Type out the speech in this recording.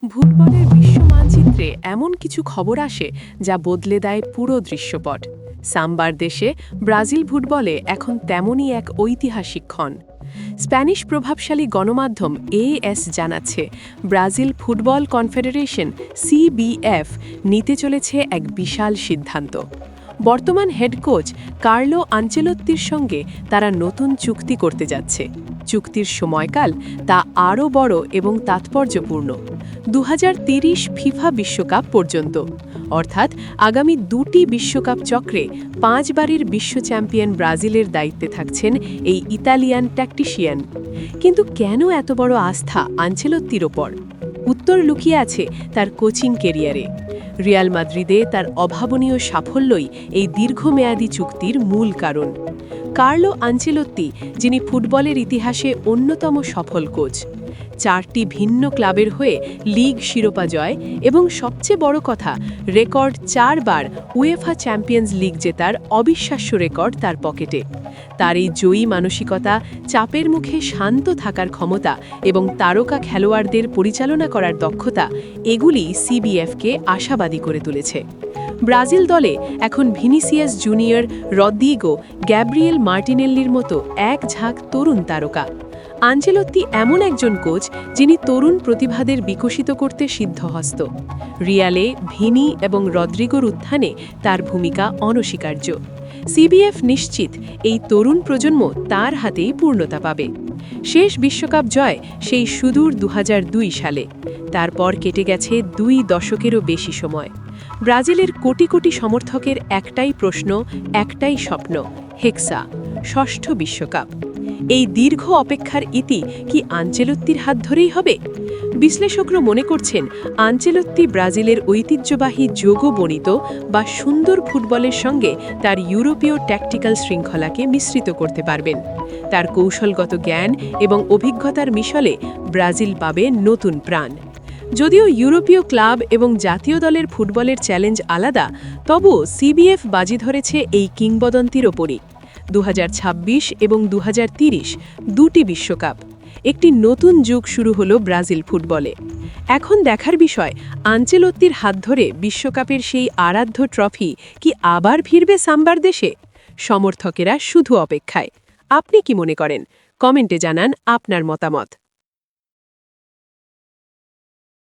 ফুটবলের বিশ্ব মানচিত্রে এমন কিছু খবর আসে যা বদলে দেয় পুরো দৃশ্যপট। সাম্বার দেশে ব্রাজিল ফুটবলে এখন তেমনই এক ঐতিহাসিক ক্ষণ। স্প্যানিশ প্রভাবশালী গণমাধ্যম এএস জানাচ্ছে ব্রাজিল ফুটবল কনফেডারেশন সিবিএফ নিতে চলেছে এক বিশাল সিদ্ধান্ত। বর্তমান হেড কোচ কার্লো আনচেলোত্তির সঙ্গে তারা নতুন চুক্তি করতে যাচ্ছে। চুক্তির সময়কাল তা আরও বড় এবং তাৎপর্যপূর্ণ, 2030 ফিফা বিশ্বকাপ পর্যন্ত, অর্থাৎ আগামী দুটি বিশ্বকাপ চক্রে 5 বারের বিশ্ব চ্যাম্পিয়ন ব্রাজিলের দায়িত্বে থাকছেন এই ইতালিয়ান ট্যাকটিশিয়ান। কিন্তু কেন এত বড় আস্থা আনচেলোত্তির ওপর? উত্তর লুকিয়ে আছে তার কোচিং কেরিয়ারে। রিয়াল মাদ্রিদে তার অভাবনীয় সাফল্যই এই দীর্ঘমেয়াদী চুক্তির মূল কারণ। কার্লো আনচেলোত্তি, যিনি ফুটবলের ইতিহাসে অন্যতম সফল কোচ, 4টি ভিন্ন ক্লাবের হয়ে লিগ শিরোপা জয় এবং সবচেয়ে বড় কথা, রেকর্ড 4 বার উয়েফা চ্যাম্পিয়ন্স লিগ জেতার অবিশ্বাস্য রেকর্ড তার পকেটে। তার এই জয়ী মানসিকতা, চাপের মুখে শান্ত থাকার ক্ষমতা এবং তারকা খেলোয়াড়দের পরিচালনা করার দক্ষতা, এগুলি সিবিএফকে আশাবাদী করে তুলেছে। ব্রাজিল দলে এখন ভিনিসিয়াস জুনিয়র, রদ্রিগো, গ্যাব্রিয়েল মার্টিনেল্লির মতো এক ঝাঁক তরুণ তারকা। আনচেলোত্তি এমন একজন কোচ যিনি তরুণ প্রতিভাদের বিকশিত করতে সিদ্ধহস্ত। রিয়ালে ভিনি এবং রদ্রিগোর উত্থানে তার ভূমিকা অনস্বীকার্য। সিবিএফ নিশ্চিত এই তরুণ প্রজন্ম তার হাতেই পূর্ণতা পাবে। শেষ বিশ্বকাপ জয় সেই সুদূর 2002 সালে। তারপর কেটে গেছে 2 দশকেরও বেশি সময়। ব্রাজিলের কোটি কোটি সমর্থকের একটাই প্রশ্ন, একটাই স্বপ্ন, হেক্সা, ষষ্ঠ বিশ্বকাপ। এই দীর্ঘ অপেক্ষার ইতি কি আনচেলোত্তির হাত ধরেই হবে? বিশ্লেষকরা মনে করছেন আনচেলোত্তি ব্রাজিলের ঐতিহ্যবাহী যোগবণিত বা সুন্দর ফুটবলের সঙ্গে তার ইউরোপীয় ট্যাকটিক্যাল শৃঙ্খলাকে মিশ্রিত করতে পারবেন। তার কৌশলগত জ্ঞান এবং অভিজ্ঞতার মিশলে ব্রাজিল পাবে নতুন প্রাণ। যদিও ইউরোপীয় ক্লাব এবং জাতীয় দলের ফুটবলের চ্যালেঞ্জ আলাদা, তবুও সিবিএফ বাজি ধরেছে এই কিংবদন্তির ওপরই। 2026 এবং 2030 দুটি বিশ্বকাপ, একটি নতুন যুগ শুরু হলো ব্রাজিল ফুটবলে। এখন দেখার বিষয়, আনচেলোত্তির হাত ধরে বিশ্বকাপের সেই আরাধ্য ট্রফি কি আবার ফিরবে সাম্বার দেশে? সমর্থকেরা শুধু অপেক্ষায়। আপনি কি মনে করেন? কমেন্টে জানান আপনার মতামত।